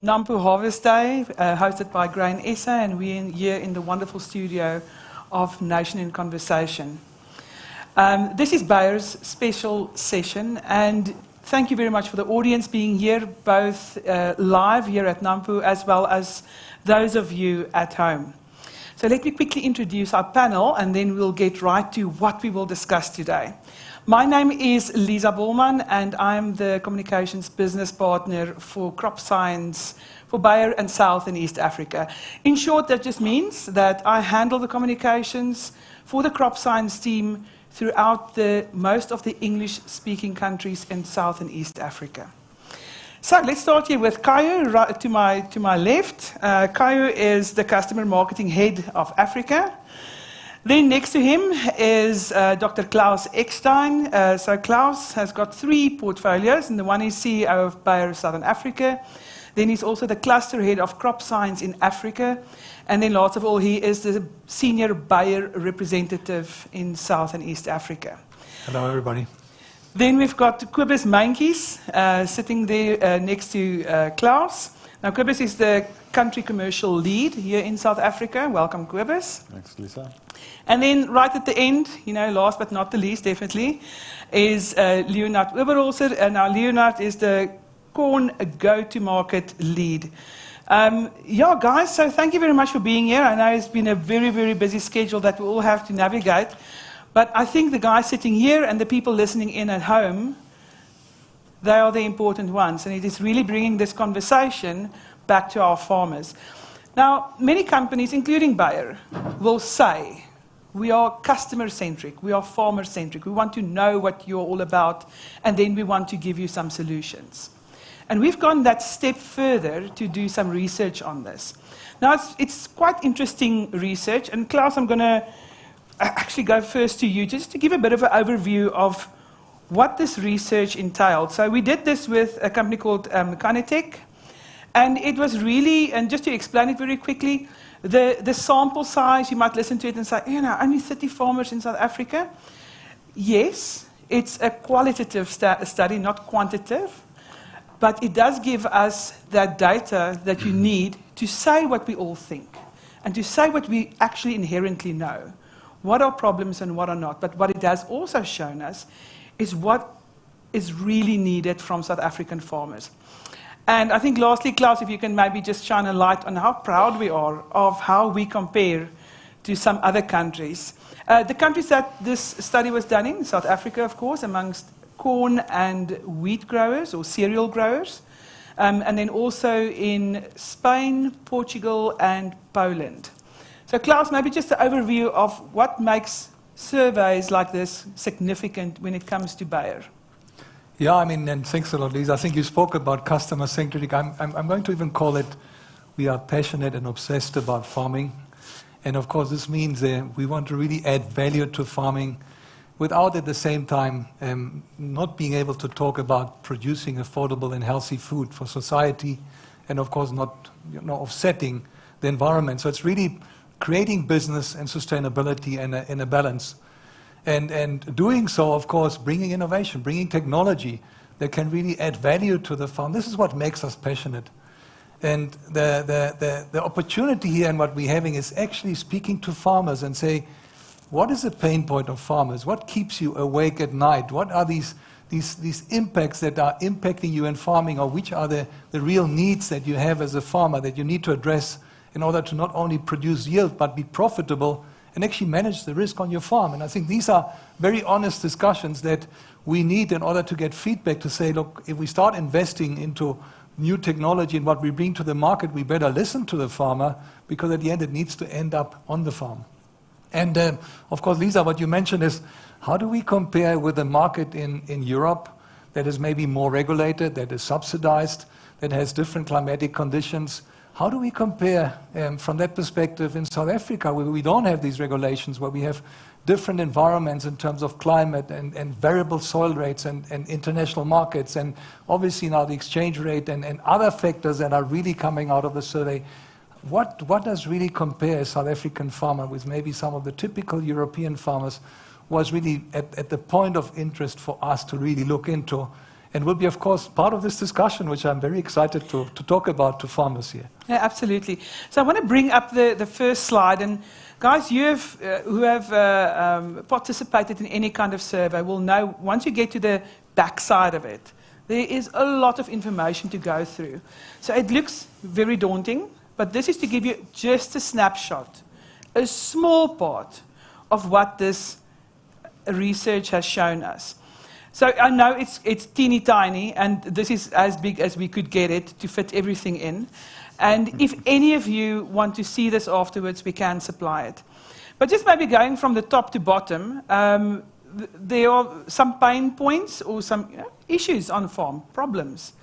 Nampo Harvest Day, hosted by Grain SA, and we're here in the wonderful studio of Nation in Conversation. This is Bayer's special session, and thank you very much for the audience being here, both live here at Nampo, as well as those of you at home. So let me quickly introduce our panel, and then we'll get right to what we will discuss today. My name is Lisa Bolman, and I'm the Communications Business Partner for Crop Science for Bayer and South and East Africa. In short, that just means that I handle the communications for the Crop Science team throughout most of the English-speaking countries in South and East Africa. So let's start here with Kayo, right to my left. Kayo is the Customer Marketing Head of Africa. Then next to him is Dr. Klaus Eckstein. So Klaus has got 3 portfolios, and the one is CEO of Bayer Southern Africa. Then he's also the Cluster Head of Crop Science in Africa. And then last of all, he is the Senior Bayer Representative in South and East Africa. Hello, everybody. Then we've got Kobus Mankies sitting there next to Klaus. Now, Kobus is the Country Commercial Lead here in South Africa. Welcome, Kobus. Thanks, Lisa. And then right at the end, last but not the least, definitely, is Leonard Oberholzer. Now, Leonard is the corn go-to-market lead. Yeah, guys, so thank you very much for being here. I know it's been a very, very busy schedule that we all have to navigate. But I think the guys sitting here and the people listening in at home, they are the important ones. And it is really bringing this conversation back to our farmers. Now, many companies, including Bayer, will say, we are customer-centric, we are farmer-centric, we want to know what you're all about, and then we want to give you some solutions. And we've gone that step further to do some research on this. Now, it's quite interesting research, and Klaus, I'm going to actually go first to you, just to give a bit of an overview of what this research entailed. So we did this with a company called Kynetec, and it was really, and just to explain it very quickly, the sample size, you might listen to it and say, only 30 farmers in South Africa. Yes, it's a qualitative study, not quantitative, but it does give us that data that you need to say what we all think, and to say what we actually inherently know. What are problems and what are not? But what it has also shown us is what is really needed from South African farmers. And I think lastly, Klaus, if you can maybe just shine a light on how proud we are of how we compare to some other countries. The countries that this study was done in, South Africa, of course, amongst corn and wheat growers or cereal growers, and then also in Spain, Portugal, and Poland. So Klaus, maybe just an overview of what makes surveys like this significant when it comes to Bayer. Yeah, and thanks a lot, Lisa. I think you spoke about customer-centric. I'm going to even call it, we are passionate and obsessed about farming. And of course, this means we want to really add value to farming without at the same time not being able to talk about producing affordable and healthy food for society, and of course not offsetting the environment. So it's really creating business and sustainability in a balance. And doing so, of course, bringing innovation, bringing technology that can really add value to the farm. This is what makes us passionate. And the opportunity here and what we're having is actually speaking to farmers and say, what is the pain point of farmers? What keeps you awake at night? What are these impacts that are impacting you in farming, or which are the real needs that you have as a farmer that you need to address in order to not only produce yield, but be profitable and actually manage the risk on your farm. And I think these are very honest discussions that we need in order to get feedback to say, look, if we start investing into new technology and what we bring to the market, we better listen to the farmer, because at the end it needs to end up on the farm. And of course, Lisa, what you mentioned is, how do we compare with a market in Europe that is maybe more regulated, that is subsidized, that has different climatic conditions? How do we compare from that perspective in South Africa, where we don't have these regulations, where we have different environments in terms of climate and variable soil rates and international markets, and obviously now the exchange rate and other factors that are really coming out of the survey? What does really compare a South African farmer with maybe some of the typical European farmers was really at the point of interest for us to really look into and will be, of course, part of this discussion, which I'm very excited to talk about to farmers here. Yeah, absolutely. So I want to bring up the first slide. And guys, you have, who have participated in any kind of survey will know once you get to the back side of it, there is a lot of information to go through. So it looks very daunting, but this is to give you just a snapshot, a small part of what this research has shown us. So I know it's teeny tiny, and this is as big as we could get it to fit everything in. And if any of you want to see this afterwards, we can supply it. But just maybe going from the top to bottom, there are some pain points or some issues on farm, problems.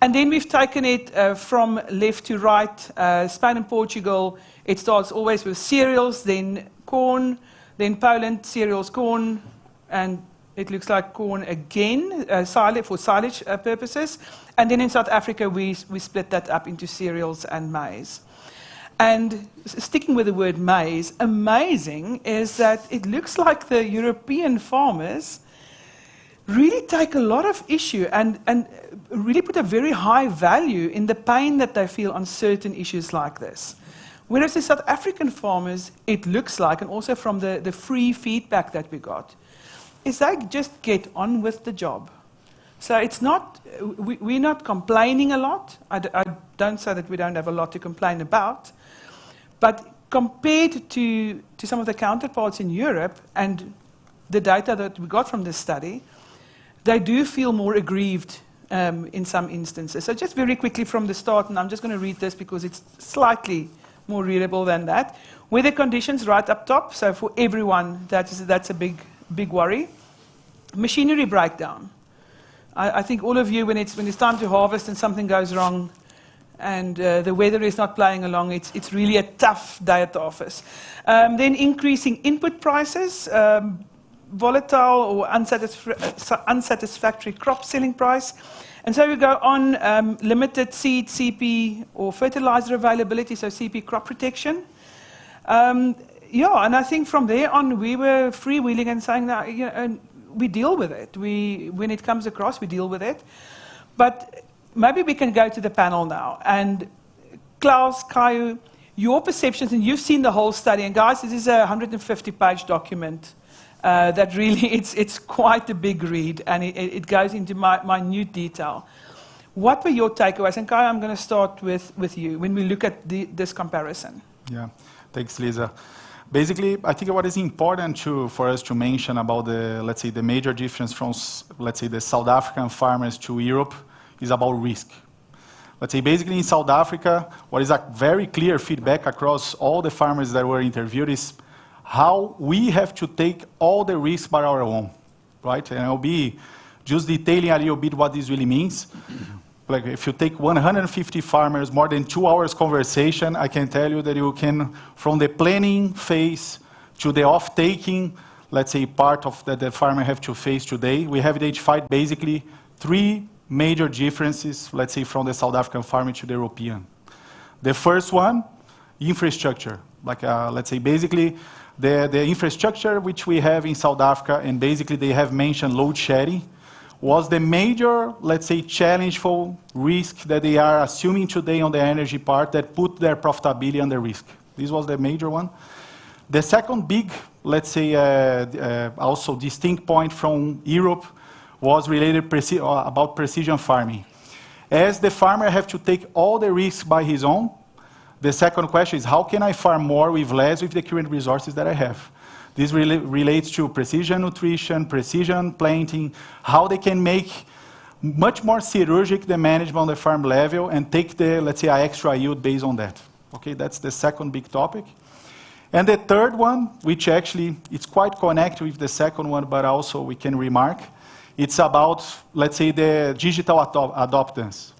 And then we've taken it from left to right. Spain and Portugal, it starts always with cereals, then corn, then Poland, cereals, corn, and it looks like corn again, for silage purposes. And then in South Africa, we split that up into cereals and maize. And sticking with the word maize, amazing is that it looks like the European farmers really take a lot of issue and really put a very high value in the pain that they feel on certain issues like this. Whereas the South African farmers, it looks like, and also from the free feedback that we got, is they just get on with the job. So it's not, we're not complaining a lot. I don't say that we don't have a lot to complain about. But compared to some of the counterparts in Europe and the data that we got from this study, they do feel more aggrieved in some instances. So just very quickly from the start, and I'm just going to read this because it's slightly more readable than that. Weather conditions right up top, so for everyone, that's a big worry. Machinery breakdown. I think all of you, when it's time to harvest and something goes wrong, and the weather is not playing along, it's really a tough day at the office. Then increasing input prices, volatile or unsatisfactory crop selling price. And so we go on, limited seed, CP, or fertilizer availability, so CP crop protection. Yeah, and I think from there on, we were freewheeling and saying that, you know, we deal with it. When it comes across, we deal with it. But maybe we can go to the panel now. And Klaus, Caio, your perceptions, and you've seen the whole study. And guys, this is a 150-page document that really, it's quite a big read, and it goes into minute detail. What were your takeaways? And Caio, I'm going to start with you when we look at this comparison. Yeah, thanks, Lisa. Basically, I think what is important for us to mention about let's say, the major difference from, let's say, the South African farmers to Europe is about risk. Let's say, basically in South Africa, what is a very clear feedback across all the farmers that were interviewed is how we have to take all the risks by our own, right? And I'll be just detailing a little bit what this really means. Like if you take 150 farmers, more than 2 hours conversation, I can tell you that you can, from the planning phase to the off-taking, let's say, part of that the farmer have to face today, we have identified basically 3 major differences, let's say, from the South African farmer to the European. The first one, infrastructure. Like, let's say, basically, the infrastructure which we have in South Africa, and basically they have mentioned load shedding, was the major, let's say, challengeful risk that they are assuming today on the energy part that put their profitability under risk. This was the major one. The second big, let's say, also distinct point from Europe was related about precision farming. As the farmer have to take all the risks by his own, the second question is, how can I farm more with less with the current resources that I have? This relates to precision nutrition, precision planting, how they can make much more surgical the management on the farm level and take the, let's say, extra yield based on that. Okay, that's the second big topic. And the third one, which actually it's quite connected with the second one, but also we can remark, it's about, let's say, the digital adoptance.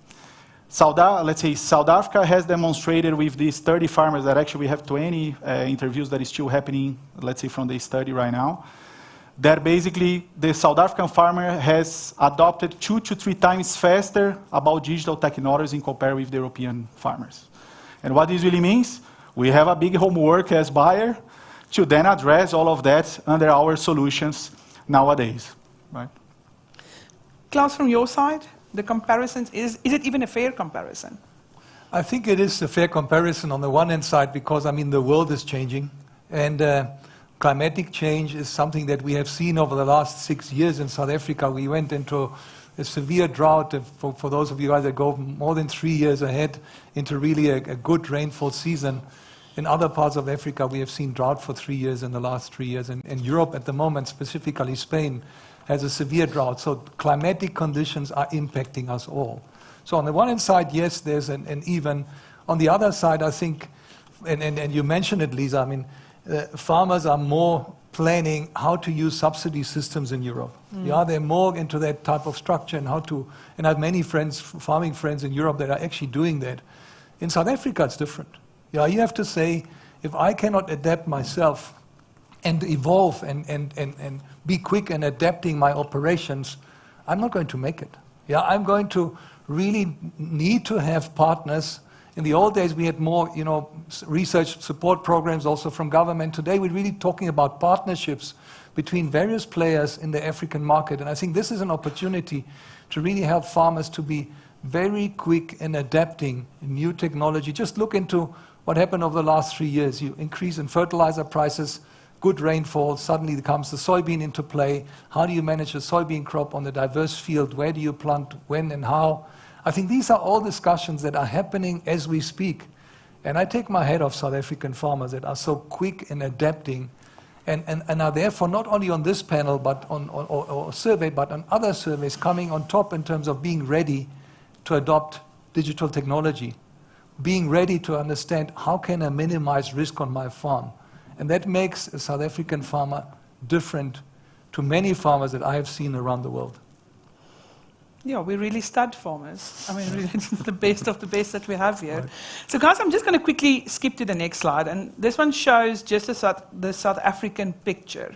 Let's say South Africa has demonstrated with these 30 farmers that actually we have 20 interviews that is still happening, let's say, from the study right now, that basically the South African farmer has adopted 2 to 3 times faster about digital technologies in comparison with the European farmers. And what this really means, we have a big homework as buyer to then address all of that under our solutions nowadays, right? Klaus, from your side, the comparisons, is it even a fair comparison? I think it is a fair comparison on the one hand side because, I mean, the world is changing. And climatic change is something that we have seen over the last 6 years in South Africa. We went into a severe drought, for those of you guys that go more than 3 years ahead, into really a good rainfall season. In other parts of Africa, we have seen drought for 3 years in the last 3 years. And Europe at the moment, specifically Spain, has a severe drought. So climatic conditions are impacting us all. So on the one hand side, yes, there's an even. On the other side, I think, and you mentioned it, Lisa, I mean, farmers are more planning how to use subsidy systems in Europe. Yeah, they're more into that type of structure and how to, and I have many friends, farming friends in Europe that are actually doing that. In South Africa, it's different. Yeah, you have to say, if I cannot adapt myself and evolve and be quick in adapting my operations, I'm not going to make it. Yeah, I'm going to really need to have partners. In the old days, we had more, research support programs also from government. Today, we're really talking about partnerships between various players in the African market. And I think this is an opportunity to really help farmers to be very quick in adapting new technology. Just look into what happened over the last 3 years. You increase in fertilizer prices, good rainfall, suddenly comes the soybean into play. How do you manage a soybean crop on a diverse field? Where do you plant, when and how? I think these are all discussions that are happening as we speak. And I take my hat off South African farmers that are so quick in adapting and are therefore not only on this panel but or survey, but on other surveys coming on top in terms of being ready to adopt digital technology, being ready to understand how can I minimize risk on my farm. And that makes a South African farmer different to many farmers that I have seen around the world. Yeah, we really stud farmers. I mean, really, it's the best of the best that we have here. Right. So guys, I'm just going to quickly skip to the next slide. And this one shows just the South African picture.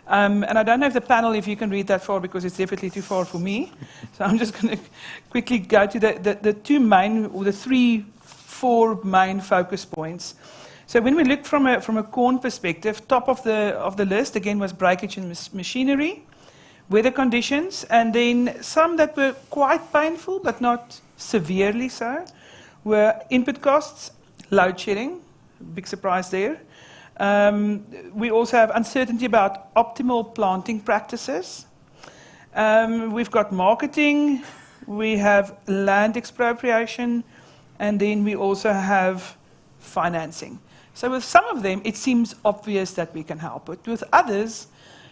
And I don't know if the panel, if you can read that far, because it's definitely too far for me. So I'm just going to quickly go to the two main, or the four main focus points. So when we look from a corn perspective, top of the list, again, was breakage in machinery, weather conditions, and then some that were quite painful, but not severely so, were input costs, load shedding, big surprise there. We also have uncertainty about optimal planting practices. We've got marketing, we have land expropriation, and then we also have financing. So with some of them, it seems obvious that we can help, but with others,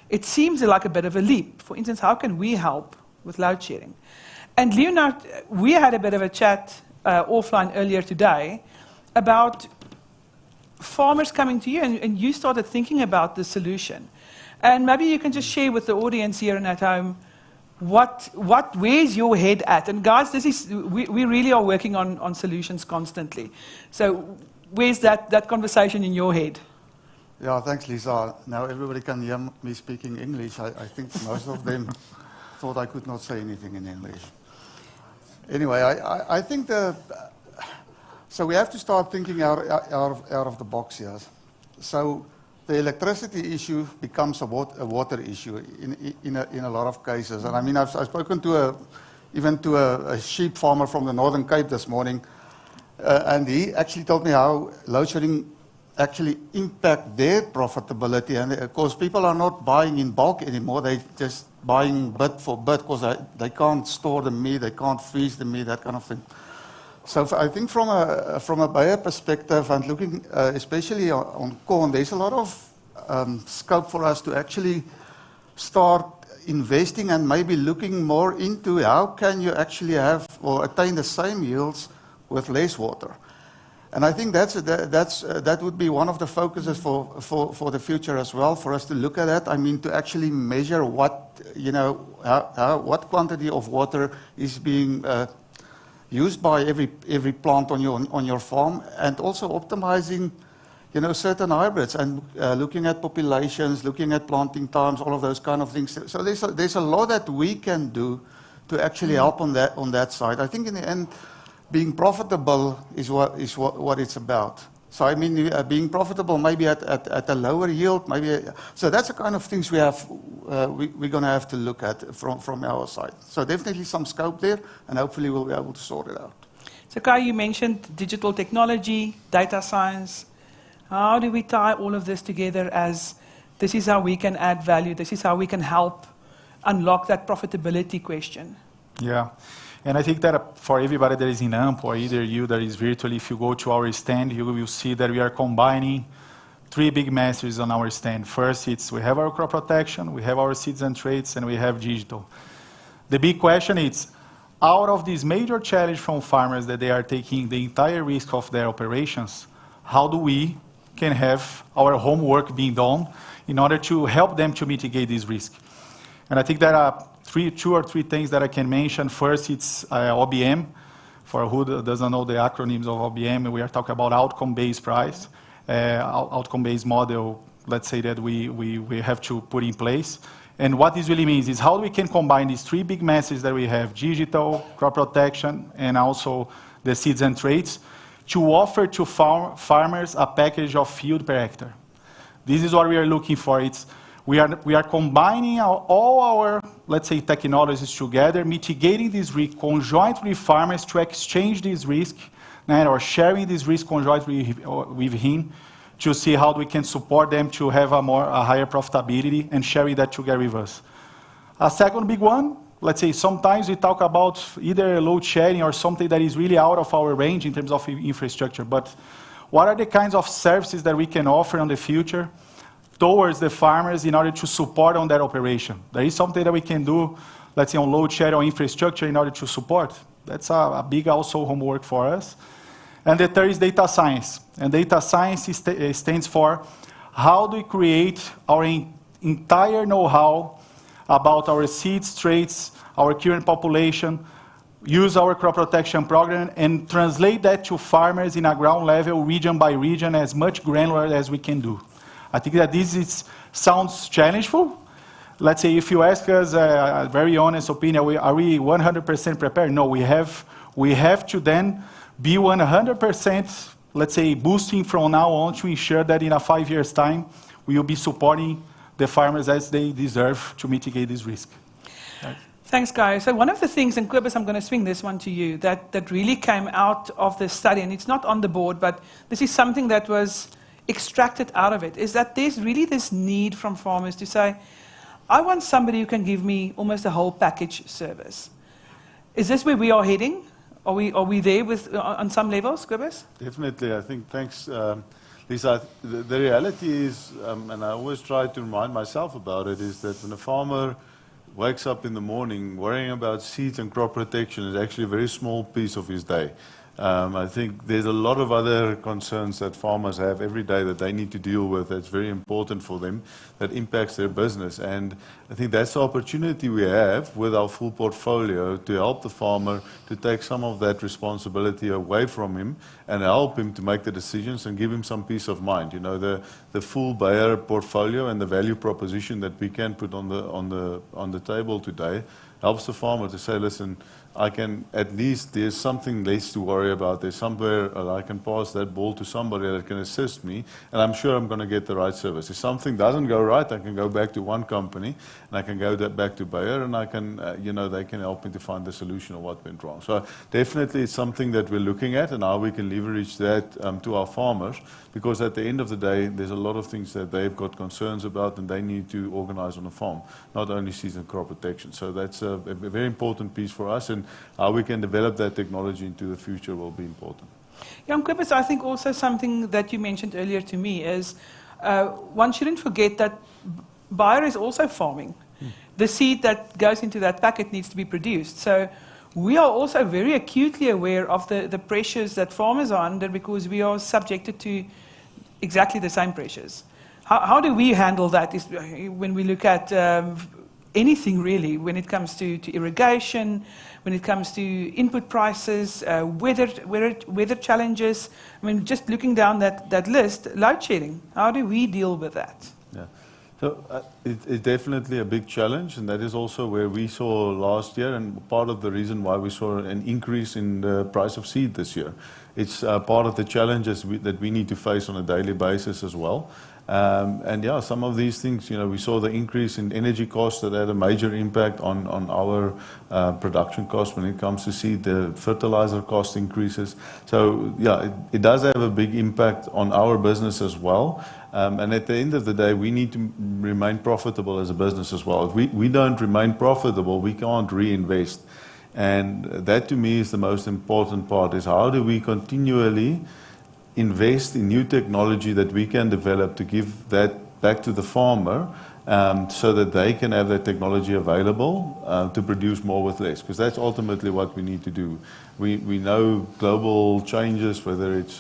it seems like a bit of a leap. For instance, how can we help with load shedding? And Leonard, we had a bit of a chat offline earlier today about farmers coming to you, and you started thinking about the solution. And maybe you can just share with the audience here and at home, where's your head at? And guys, we really are working on solutions constantly. So where's that conversation in your head? Yeah, thanks, Lisa. Now everybody can hear me speaking English. I think most of them thought I could not say anything in English. Anyway, I think so we have to start thinking out of the box here. So the electricity issue becomes a water issue in a lot of cases. And I mean, I've spoken even to a sheep farmer from the Northern Cape this morning, and he actually told me how load shedding actually impact their profitability. And of course, people are not buying in bulk anymore. They're just buying bit for bit because they can't store the meat, they can't freeze the meat, that kind of thing. So I think from a buyer perspective and looking especially on corn, there's a lot of scope for us to actually start investing and maybe looking more into how can you actually have or attain the same yields with less water. And I think that would be one of the focuses for the future as well, for us to look at that. I mean, to actually measure what quantity of water is being used by every plant on your farm, and also optimizing, certain hybrids and looking at populations, looking at planting times, all of those kind of things. So there's a lot that we can do to actually help on that side. I think in the end, being profitable is what it's about. So I mean, being profitable maybe at a lower yield, maybe. So that's the kind of things we're going to have to look at from our side. So definitely some scope there, and hopefully we'll be able to sort it out. So Kai, you mentioned digital technology, data science. How do we tie all of this together as this is how we can add value, this is how we can help unlock that profitability question? Yeah. And I think that for everybody that is in AMP, or either you that is virtually, if you go to our stand, you will see that we are combining 3 big messages on our stand. First, we have our crop protection, we have our seeds and traits, and we have digital. The big question is, out of this major challenge from farmers that they are taking the entire risk of their operations, how do we can have our homework being done in order to help them to mitigate this risk? And I think there are 2 or 3 things that I can mention. First, it's OBM. For who doesn't know the acronyms of OBM, we are talking about outcome-based price, outcome-based model, let's say, that we have to put in place. And what this really means is how we can combine these 3 big messages that we have, digital, crop protection, and also the seeds and traits, to offer to farmers a package of field per hectare. This is what we are looking for. We are combining all our, let's say, technologies together, mitigating this risk conjointly with farmers to exchange this risk, or sharing this risk conjointly with him, to see how we can support them to have a higher profitability and sharing that together with us. A second big one, let's say sometimes we talk about either load sharing or something that is really out of our range in terms of infrastructure, but what are the kinds of services that we can offer in the future towards the farmers in order to support on that operation? There is something that we can do, let's say on load share or infrastructure in order to support. That's a big also homework for us. And the third is data science. And data science stands for how do we create our entire know-how about our seeds, traits, our current population, use our crop protection program, and translate that to farmers in a ground level, region by region, as much granular as we can do. I think that this sounds challenging. Let's say if you ask us a very honest opinion, are we 100% prepared? No, we have to then be 100%, let's say, boosting from now on to ensure that in a 5 years' time, we will be supporting the farmers as they deserve to mitigate this risk. Right. Thanks, guys. So one of the things, and Kobus, I'm going to swing this one to you, that really came out of this study, and it's not on the board, but this is something that was extracted out of it, is that there's really this need from farmers to say, I want somebody who can give me almost a whole package service. Is this where we are heading? Are we there on some levels, Kobus? Definitely. I think, thanks, Lisa. The reality is, and I always try to remind myself about it, is that when a farmer wakes up in the morning worrying about seeds and crop protection is actually a very small piece of his day. I think there's a lot of other concerns that farmers have every day that they need to deal with that's very important for them, that impacts their business. And I think that's the opportunity we have with our full portfolio to help the farmer to take some of that responsibility away from him and help him to make the decisions and give him some peace of mind. You know, the full Bayer portfolio and the value proposition that we can put on the table today helps the farmer to say, listen, I can, at least there's something less to worry about. There's somewhere I can pass that ball to somebody that can assist me, and I'm sure I'm going to get the right service. If something doesn't go right, I can go back to one company, and I can go back to Bayer, and I can, they can help me to find the solution of what went wrong. So definitely it's something that we're looking at, and how we can leverage that to our farmers, because at the end of the day, there's a lot of things that they've got concerns about, and they need to organize on the farm, not only season crop protection. So that's a very important piece for us, and how we can develop that technology into the future will be important. Yeah, Kobus, I think also something that you mentioned earlier to me is one shouldn't forget that Bayer is also farming. The seed that goes into that packet needs to be produced. So we are also very acutely aware of the pressures that farmers are under, because we are subjected to exactly the same pressures. How do we handle that when we look at anything really, when it comes to irrigation, when it comes to input prices, weather challenges? I mean, just looking down that list, load shedding, how do we deal with that? Yeah. So it's definitely a big challenge, and that is also where we saw last year, and part of the reason why we saw an increase in the price of seed this year. It's part of the challenges that we need to face on a daily basis as well. And yeah, some of these things, we saw the increase in energy costs that had a major impact on our production costs when it comes to seed. The fertilizer cost increases. So yeah, it does have a big impact on our business as well. And at the end of the day, we need to remain profitable as a business as well. If we don't remain profitable, we can't reinvest. And that to me is the most important part, is how do we continually invest in new technology that we can develop to give that back to the farmer, so that they can have that technology available to produce more with less, because that's ultimately what we need to do. We know global changes, whether it's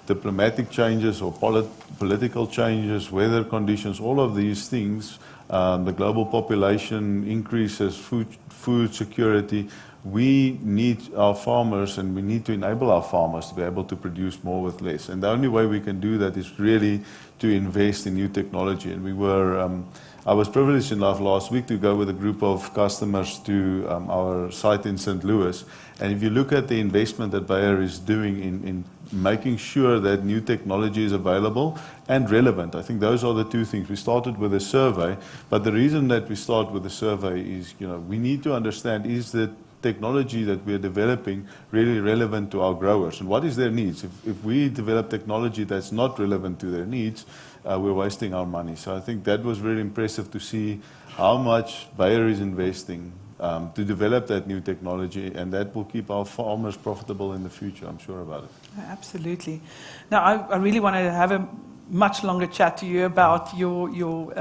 diplomatic changes or political changes, weather conditions, all of these things, the global population increases, food security. We need our farmers, and we need to enable our farmers to be able to produce more with less. And the only way we can do that is really to invest in new technology. And I was privileged enough last week to go with a group of customers to our site in St. Louis. And if you look at the investment that Bayer is doing in making sure that new technology is available and relevant, I think those are the two things. We started with a survey, but the reason that we start with a survey is, we need to understand, is the technology that we're developing really relevant to our growers, and what is their needs? If we develop technology that's not relevant to their needs, we're wasting our money. So I think that was very impressive to see how much Bayer is investing to develop that new technology, and that will keep our farmers profitable in the future. I'm sure about it. Absolutely. Now, I really want to have a much longer chat to you about your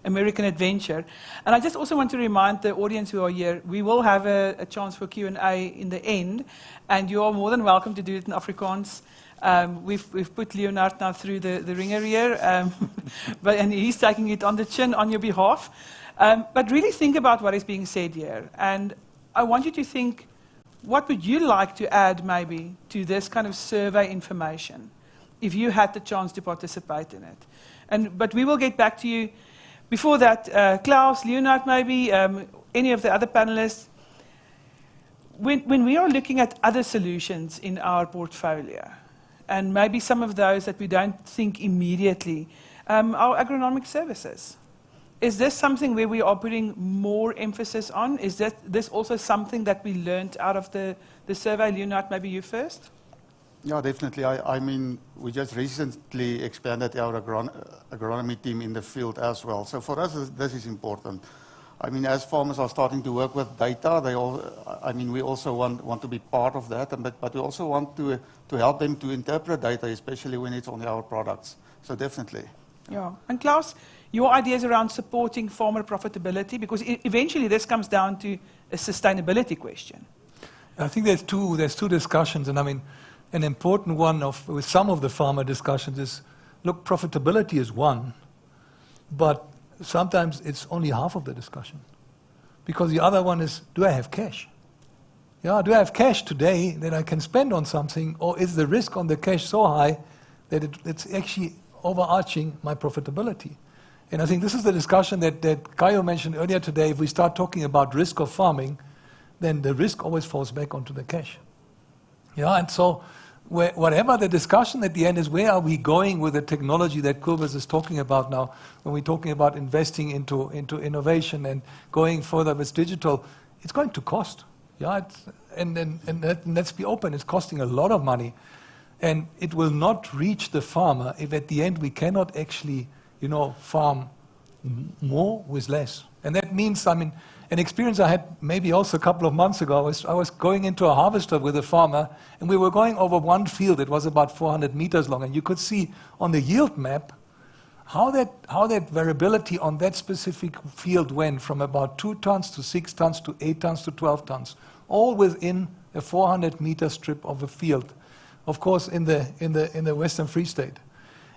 American adventure. And I just also want to remind the audience who are here, we will have a chance for Q&A in the end, and you are more than welcome to do it in Afrikaans. We've put Leonard now through the ringer here, and he's taking it on the chin on your behalf. But really think about what is being said here. And I want you to think, what would you like to add maybe to this kind of survey information, if you had the chance to participate in it? But we will get back to you. Before that, Klaus, Leonard maybe, any of the other panelists, when we are looking at other solutions in our portfolio, and maybe some of those that we don't think immediately, our agronomic services, is this something where we are putting more emphasis on? Is this also something that we learned out of the survey? Leonard, maybe you first? Yeah, definitely. I mean, we just recently expanded our agronomy team in the field as well. So for us, this is important. I mean, as farmers are starting to work with data, we also want to be part of that, but we also want to help them to interpret data, especially when it's on our products. So definitely. Yeah. And Klaus, your ideas around supporting farmer profitability, because eventually this comes down to a sustainability question. I think there's two discussions, and I mean, an important one with some of the farmer discussions is, look, profitability is one, but sometimes it's only half of the discussion. Because the other one is, do I have cash? Yeah, do I have cash today that I can spend on something, or is the risk on the cash so high that it's actually overarching my profitability? And I think this is the discussion that Kayo mentioned earlier today. If we start talking about risk of farming, then the risk always falls back onto the cash. Yeah, and so whatever the discussion at the end is, where are we going with the technology that Kobus is talking about now, when we're talking about investing into innovation and going further with digital, it's going to cost. Yeah, and let's be open, it's costing a lot of money. And it will not reach the farmer if at the end we cannot actually, farm more with less. And that means, I mean, an experience I had maybe also a couple of months ago, I was going into a harvester with a farmer, and we were going over one field that was about 400 meters long, and you could see on the yield map how that variability on that specific field went from about 2 tons to 6 tons to 8 tons to 12 tons, all within a 400-meter strip of a field, of course, in the Western Free State.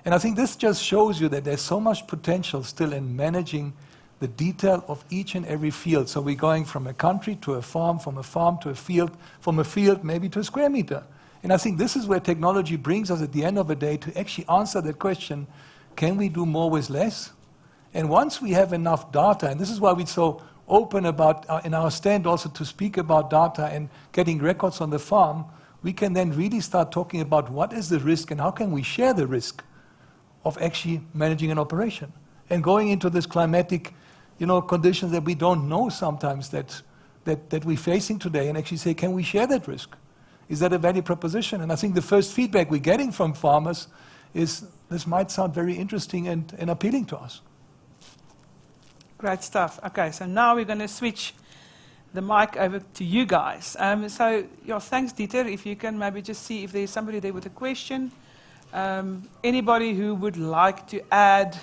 And I think this just shows you that there's so much potential still in managing the detail of each and every field. So we're going from a country to a farm, from a farm to a field, from a field maybe to a square meter. And I think this is where technology brings us at the end of the day to actually answer that question, can we do more with less? And once we have enough data, and this is why we're so open about, in our stand also to speak about data and getting records on the farm, we can then really start talking about what is the risk and how can we share the risk of actually managing an operation. And going into this climatic, conditions that we don't know sometimes that we're facing today, and actually say, can we share that risk? Is that a value proposition? And I think the first feedback we're getting from farmers is this might sound very interesting and appealing to us. Great stuff. Okay, so now we're going to switch the mic over to you guys. Thanks, Dieter. If you can maybe just see if there's somebody there with a question. Anybody who would like to add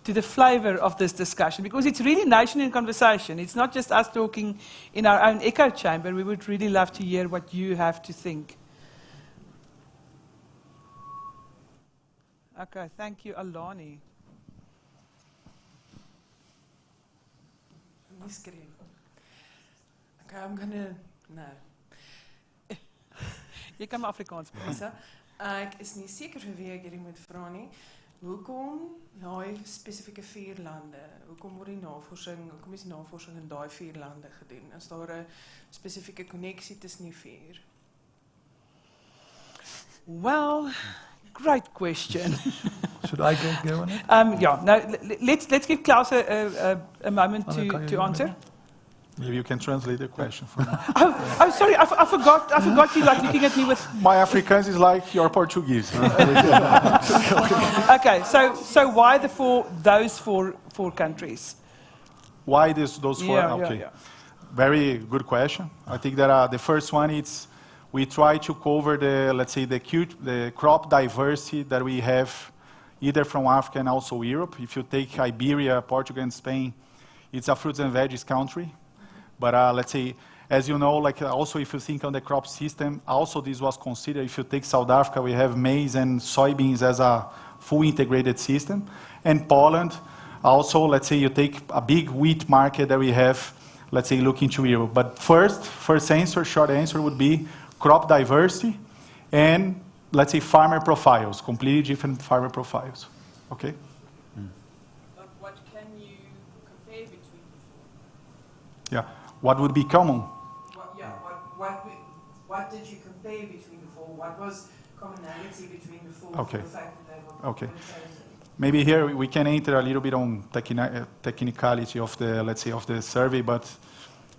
to the flavor of this discussion, because it's really nation in conversation. It's not just us talking in our own echo chamber. We would really love to hear what you have to think. Okay, thank you, Alani. Okay, I'm gonna Jy kan maar Afrikaans praat. Ek is nie seker vir wie ek hierdie moet vra nie. Hoekom daai spesifieke 4 lande? Hoekom is die navorsing in daai 4 lande gedoen? Is daar 'n spesifieke koneksie tussen die 4? Well, great question. Should I go on it? Let's give Klaus a moment to answer. Maybe you can translate the question for me. Oh, sorry, I forgot you like looking at me with... My Afrikaans is like your Portuguese. Okay, so why those four countries? Why those 4? Yeah, okay. yeah. Very good question. I think that the first one is we try to cover the crop diversity that we have either from Africa and also Europe. If you take Iberia, Portugal, and Spain, it's a fruits and veggies country. But as you know, also if you think on the crop system, also this was considered. If you take South Africa, we have maize and soybeans as a full integrated system. And Poland, also, you take a big wheat market that we have, looking to Europe. But short answer would be crop diversity and, farmer profiles, completely different farmer profiles. Okay? But what can you compare between the 4? Yeah. What would be common? What did you compare between the 4? What was commonality between the 4 Okay. for the fact that they were chosen? Maybe here we can enter a little bit on technicality of the survey, but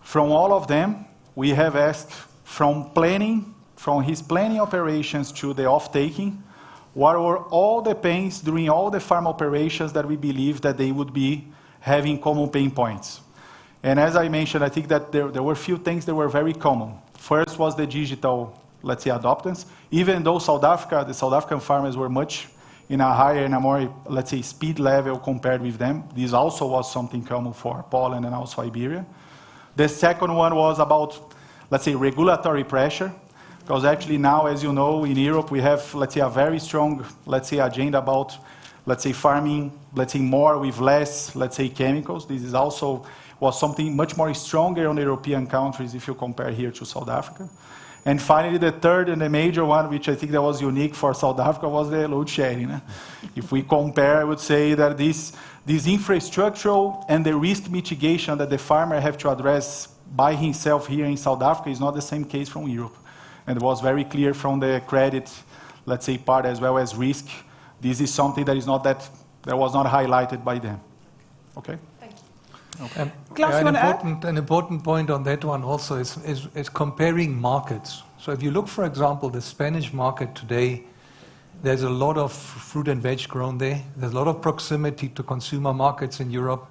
from all of them, we have asked from his planning operations to the off-taking, what were all the pains during all the farm operations that we believe that they would be having common pain points. And as I mentioned, I think that there were a few things that were very common. First was the digital, adoptance. Even though the South African farmers were much in a higher and a more, speed level compared with them. This also was something common for Poland and also Iberia. The second one was about, regulatory pressure. Because actually now, as you know, in Europe, we have, a very strong, agenda about, farming, more with less, chemicals. This is also was something much more stronger on the European countries if you compare here to South Africa. And finally, the third and the major one, which I think that was unique for South Africa, was the load sharing. If we compare, I would say that this infrastructural and the risk mitigation that the farmer have to address by himself here in South Africa is not the same case from Europe. And it was very clear from the credit, part as well as risk. This is something that was not highlighted by them. Okay? Okay. Klaus, you want to add? An important point on that one also is comparing markets. So if you look, for example, the Spanish market today, there's a lot of fruit and veg grown there. There's a lot of proximity to consumer markets in Europe.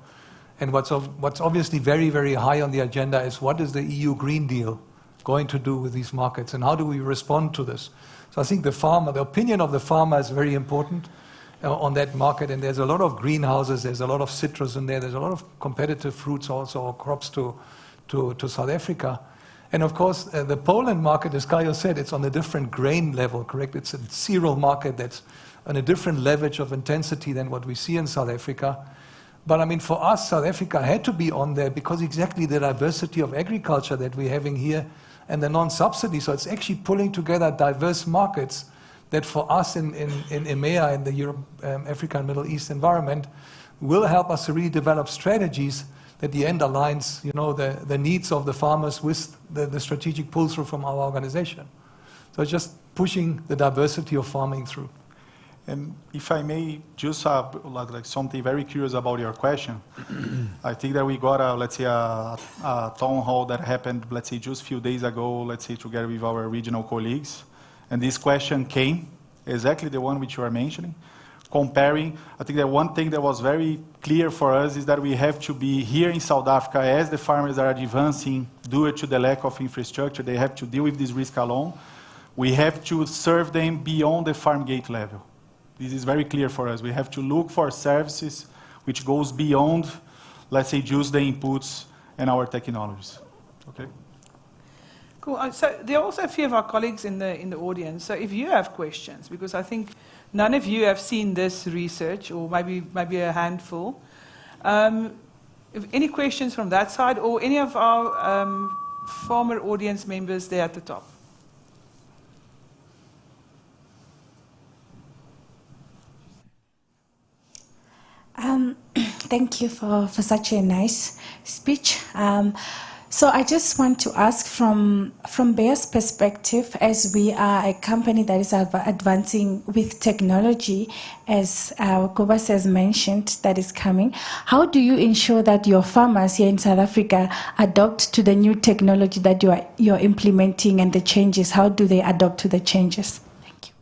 And what's obviously very, very high on the agenda is what is the EU Green Deal going to do with these markets and how do we respond to this? So I think the opinion of the farmer is very important on that market, and there's a lot of greenhouses, there's a lot of citrus in there's a lot of competitive fruits also, or crops to South Africa. And of course, the Poland market, as Kayo said, it's on a different grain level, correct? It's a cereal market that's on a different level of intensity than what we see in South Africa. But I mean, for us, South Africa had to be on there because exactly the diversity of agriculture that we're having here and the non-subsidy. So it's actually pulling together diverse markets that for us in EMEA, in the Europe, Africa and Middle East environment, will help us to really develop strategies that at the end aligns, the needs of the farmers with the strategic pull-through from our organization. So just pushing the diversity of farming through. And if I may, just like something very curious about your question, I think that we got a town hall that happened, let's say, just a few days ago, let's say, together with our regional colleagues, and this question came, exactly the one which you are mentioning, comparing. I think that one thing that was very clear for us is that we have to be here in South Africa, as the farmers are advancing due to the lack of infrastructure, they have to deal with this risk alone. We have to serve them beyond the farm gate level. This is very clear for us. We have to look for services which goes beyond, let's say, just the inputs and our technologies. Okay. Cool. So there are also a few of our colleagues in the audience. So if you have questions, because I think none of you have seen this research, or maybe a handful. If any questions from that side, or any of our former audience members there at the top? Thank you for such a nice speech. So I just want to ask from Bayer's perspective, as we are a company that is advancing with technology, as Kobus has mentioned, that is coming, how do you ensure that your farmers here in South Africa adopt to the new technology that you're implementing and the changes? How do they adopt to the changes? Thank you.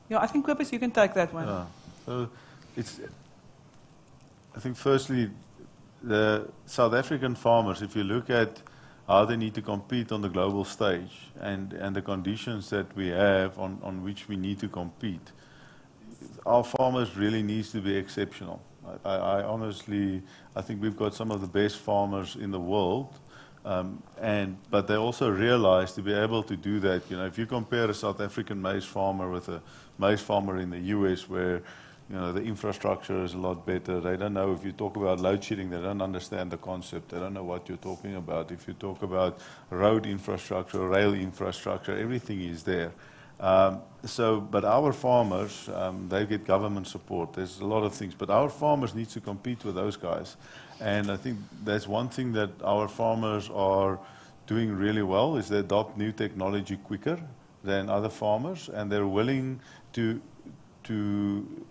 Yeah, I think Kobus, you can take that one. Yeah. So I think firstly, the South African farmers, if you look at how they need to compete on the global stage and the conditions that we have on which we need to compete, our farmers really needs to be exceptional. I honestly, I think we've got some of the best farmers in the world, but they also realize to be able to do that. If you compare a South African maize farmer with a maize farmer in the US, where the infrastructure is a lot better. They don't know, if you talk about load shedding, they don't understand the concept. They don't know what you're talking about. If you talk about road infrastructure, rail infrastructure, everything is there. But our farmers, they get government support. There's a lot of things. But our farmers need to compete with those guys. And I think that's one thing that our farmers are doing really well, is they adopt new technology quicker than other farmers. And they're willing to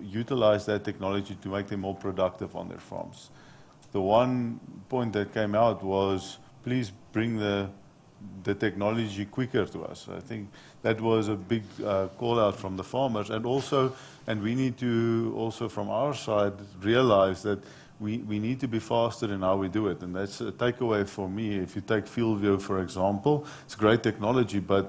utilize that technology to make them more productive on their farms. The one point that came out was, please bring the technology quicker to us. I think that was a big call out from the farmers, and we need to also from our side realize that we need to be faster in how we do it. And that's a takeaway for me. If you take FieldView, for example, it's great technology, but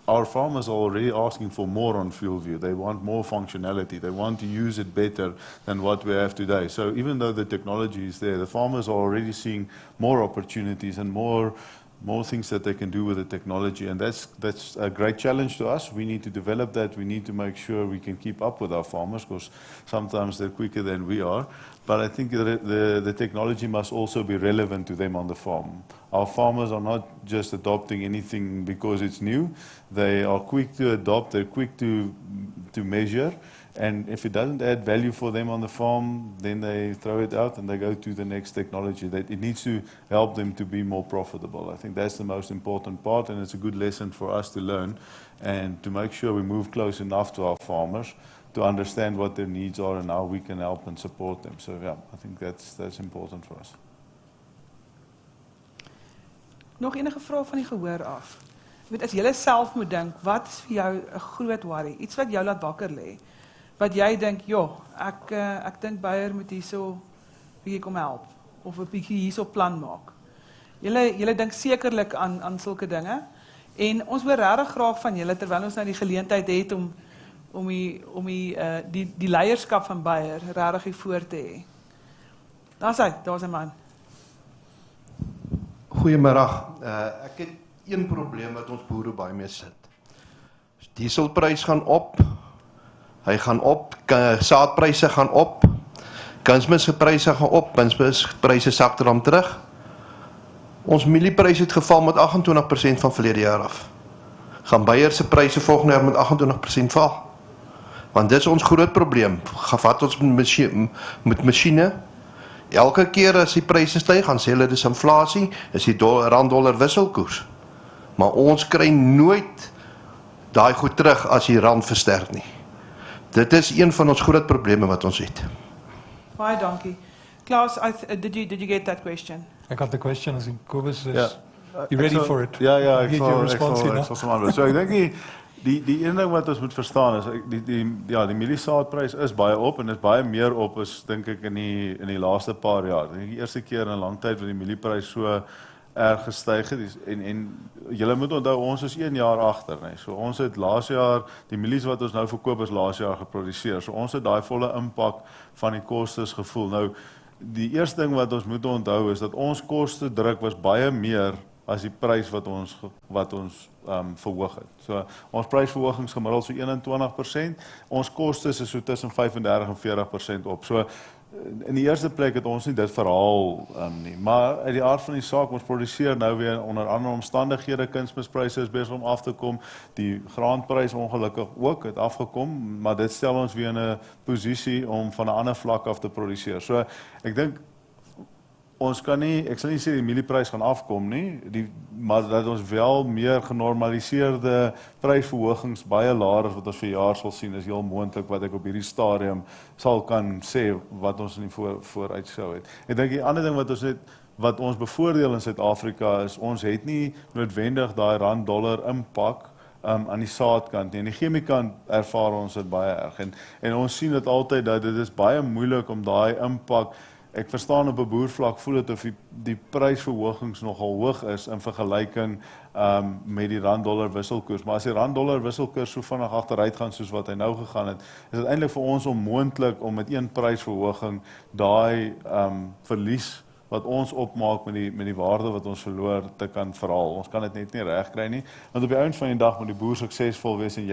our farmers are already asking for more on FieldView. They want more functionality. They want to use it better than what we have today. So even though the technology is there, the farmers are already seeing more opportunities and more things that they can do with the technology. And that's a great challenge to us. We need to develop that. We need to make sure we can keep up with our farmers, because sometimes they're quicker than we are. But I think the technology must also be relevant to them on the farm. Our farmers are not just adopting anything because it's new. They are quick to adopt. They're quick to measure. And if it doesn't add value for them on the farm, then they throw it out and they go to the next technology. It needs to help them to be more profitable. I think that's the most important part, and it's a good lesson for us to learn and to make sure we move close enough to our farmers to understand what their needs are and how we can help and support them. So yeah, I think that's important for us. Nog enige vrae van die gehoor af? As jy self moet dink, wat is vir jou 'n groot worry? Iets wat jou laat wakker lê. Wat jy dink, ek dink Beyer moet hierso bietjie kom help of 'n bietjie hierso plan maak. Julle dink sekerlik aan sulke dinge, en ons hoor regtig graag van julle terwyl ons nou die geleentheid het om die leierskap van Beyer regtig hier voor te hê. Daar's 'n man. Goeiemiddag. Ek het een probleem wat ons boere baie mee sit. Dieselprys gaan op. Hy gaan op, saadpryse gaan op, kunsmispryse gaan op, kunsmispryse sak dan terug. Ons mieliepryse het geval met 28% van verlede jaar af. Gaan Beyer se pryse volgende jaar met 28% val. Want dit is ons groot probleem. Vat ons met masjiene. Elke keer as die pryse styg, gaan sê hulle dis inflasie, is die rand-dollar wisselkoers. Maar ons kry nooit daai goed terug as die rand versterk nie. Dit is een van ons groot probleme wat ons het. Baie dankie. Klaus, did you get that question? I got the question. I think Kobus is Ja. you ready for it? Ja, Get your response here now. sal sommer antwoord. So ek dink die een ding wat ons moet verstaan is die mieliesaadprys is baie op en is baie meer op as dink ek in die laaste paar jaar. Ek dink die eerste keer in 'n lang tyd wat die mielieprys so erg gestyg het en julle moet onthou ons is 1 jaar agter, nee. So ons het laas jaar die mielies wat ons nou verkoop is laas jaar geproduseer. So ons het daai volle impak van die kostes gevoel. Nou die eerste ding wat ons moet onthou is dat ons koste druk was baie meer as die prys wat ons verhoog het. So ons prysverhogings gemiddeld so 21%, ons kostes is so tussen 35 en 40% op. So in die eerste plek het ons nie dit verhaal nie, maar uit die aard van die saak, ons produseer nou weer onder ander omstandighede, kunsmispryse is besig om af te kom, die graanprys ongelukkig ook het afgekom, maar dit stel ons weer in 'n posisie om van 'n ander vlak af te produseer. So ek dink ons kan nie, ek sal nie sê die mielieprys gaan afkom nie, maar dat ons wel meer genormaliseerde prysverhogings baie laer as wat ons vir jaar sal sien, is heel moontlik wat ek op hierdie stadium sal kan sê wat ons in die vooruitskou het. Ek dink die ander ding wat ons bevoordeel in Suid-Afrika is, ons het nie noodwendig daai rand-dollar impak aan die saadkant nie. En die chemiekant ervaar ons dit baie erg. En ons sien dit altyd dat dit is baie moeilik om daai impak. Ek verstaan op 'n boervlak voel dit of die prysverhogings nogal hoog is in vergelyking met die rand-dollar wisselkoers. Maar as die rand-dollar wisselkoers so vinnig agteruit gaan soos wat hy nou gegaan het, is dit eintlik vir ons onmoontlik om met een prysverhoging daai verlies wat ons opmaak met die waarde wat ons verloor te kan verhaal. Ons kan dit net nie reg kry nie. Want op die einde van die dag moet die boer suksesvol wees en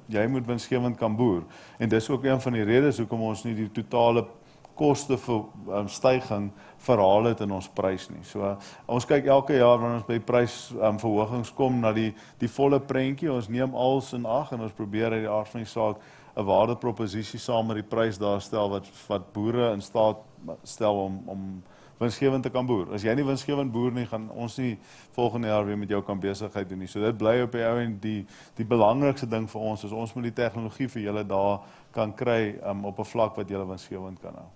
jy moet winsgewend kan boer. En dis ook een van die redes hoekom ons nie die totale koste vir styging verhaal het in ons prys nie. So ons kyk elke jaar wanneer ons by prysverhogings kom na die volle prentjie. Ons neem alles in ag en ons probeer uit die aard van die saak 'n waardeproposisie saam met die prys daar stel wat boere in staat stel om winsgewend te kan boer. As jy nie winsgewend boer nie, gaan ons nie volgende jaar weer met jou kan besigheid doen nie. So dit bly op die ou en die belangrikste ding vir ons is ons moet die tegnologie vir julle daar kan kry op 'n vlak wat julle winsgewend kan hou.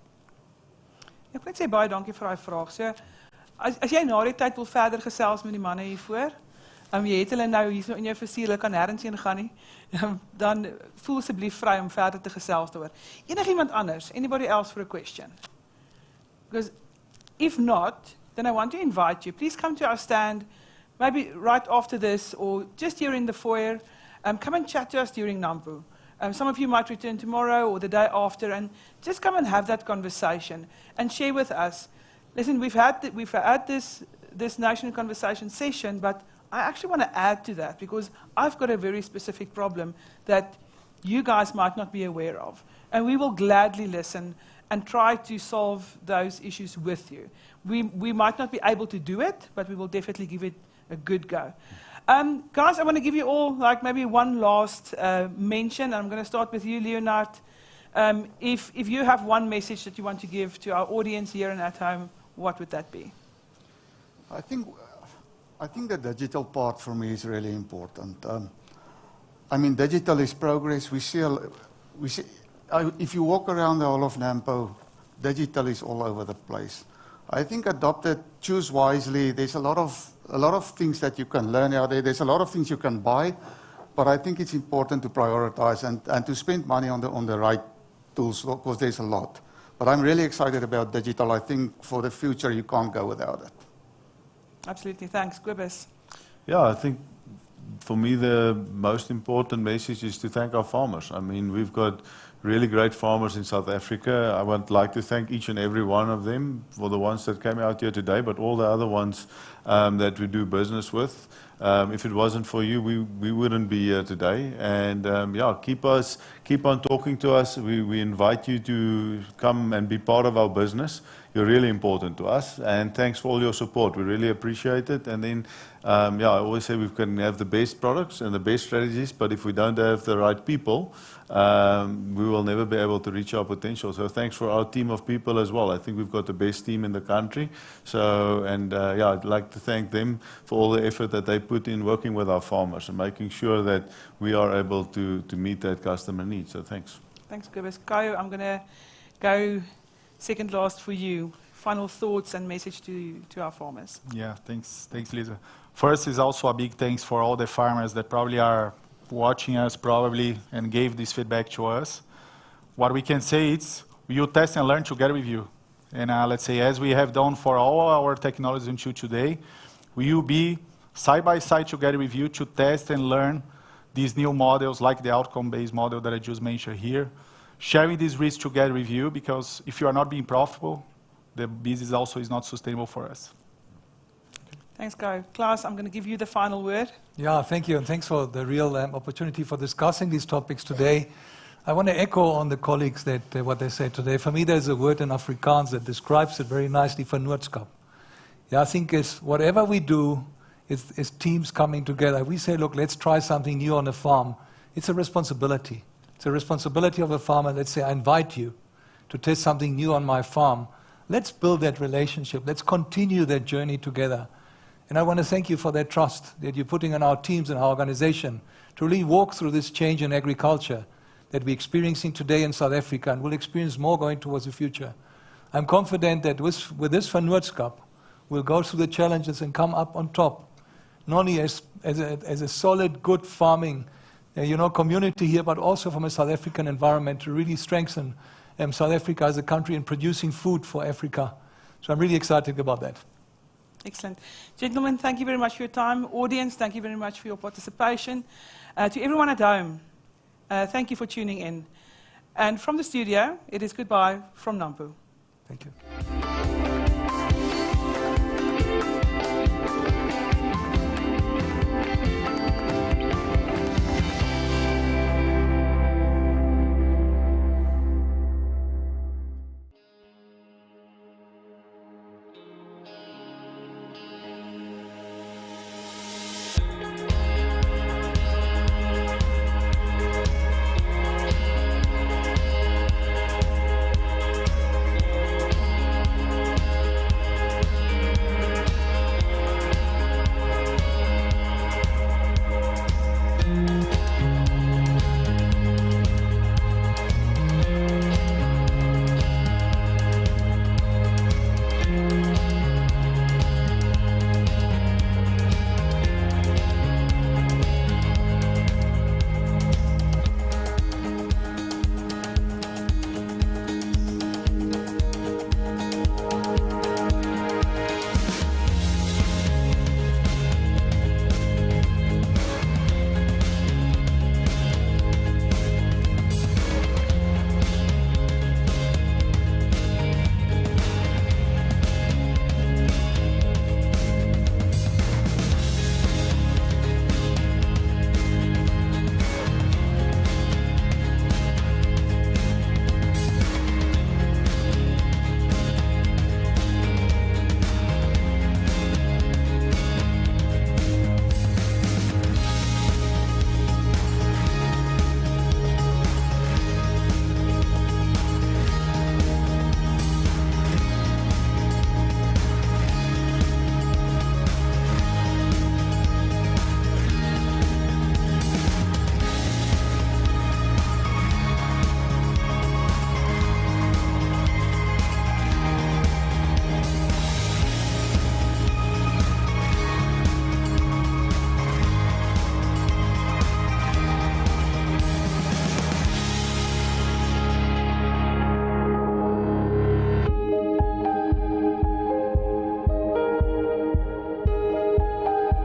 Ek wil net sê baie dankie vir daai vraag. So, as jy na die tyd wil verder gesels met die manne hiervoor, jy het hulle nou hier so in jou versier, hulle kan nêrens heen gaan nie, dan voel asseblief vry om verder te gesels daaroor. Enigiemand anders, anybody else for a question? Because if not, then I want to invite you. Please come to our stand, maybe right after this, or just here in the foyer. Come and chat to us during Nampu. Some of you might return tomorrow or the day after, and just come and have that conversation and share with us. Listen, we've had this national conversation session, but I actually want to add to that because I've got a very specific problem that you guys might not be aware of, and we will gladly listen and try to solve those issues with you. We might not be able to do it, but we will definitely give it a good go. Guys, I want to give you all like maybe one last mention. I'm going to start with you, Leonard. If you have one message that you want to give to our audience here and at home, what would that be? I think the digital part for me is really important. I mean, digital is progress. We see if you walk around the whole of Nampo, digital is all over the place. I think adopt it, choose wisely. There's a lot of things that you can learn out there. There's a lot of things you can buy, but I think it's important to prioritize and to spend money on the right tools because there's a lot. But I'm really excited about digital. I think for the future you can't go without it. Absolutely, thanks. Kobus. Yeah, I think for me the most important message is to thank our farmers. I mean, we've got really great farmers in South Africa. I would like to thank each and every one of them for the ones that came out here today, but all the other ones that we do business with. If it wasn't for you, we wouldn't be here today. And yeah, keep on talking to us. We invite you to come and be part of our business. You're really important to us. And thanks for all your support. We really appreciate it. And then, yeah, I always say we can have the best products and the best strategies, but if we don't have the right people, we will never be able to reach our potential. So thanks for our team of people as well. I think we've got the best team in the country. So, and yeah, I'd like to thank them for all the effort that they put in working with our farmers and making sure that we are able to meet that customer need. So thanks. Thanks, Kobus. Kayo, I'm going to go second last for you. Final thoughts and message to our farmers. Yeah, thanks, Lisa. First is also a big thanks for all the farmers that probably are watching us and gave this feedback to us. What we can say is we will test and learn together with you. And let's say as we have done for all our technologies until today, we will be side by side together with you to test and learn these new models like the outcome-based model that I just mentioned here, sharing these risks together with you, because if you are not being profitable, the business also is not sustainable for us. Thanks, Guy. Klaus, I'm going to give you the final word. Yeah, thank you, and thanks for the real opportunity for discussing these topics today. I want to echo on the colleagues that what they said today. For me, there's a word in Afrikaans that describes it very nicely, vennootskap. Yeah, I think it's whatever we do, it's teams coming together. We say, look, let's try something new on a farm. It's a responsibility. It's a responsibility of a farmer. Let's say, I invite you to test something new on my farm. Let's build that relationship. Let's continue that journey together. And I want to thank you for that trust that you're putting in our teams and our organization to really walk through this change in agriculture that we're experiencing today in South Africa and will experience more going towards the future. I'm confident that with this vennootskap, we'll go through the challenges and come up on top, not only as a solid, good farming community here, but also from a South African environment to really strengthen South Africa as a country in producing food for Africa. So I'm really excited about that. Excellent. Gentlemen, thank you very much for your time. Audience, thank you very much for your participation. To everyone at home, thank you for tuning in. And from the studio, it is goodbye from Nampo. Thank you.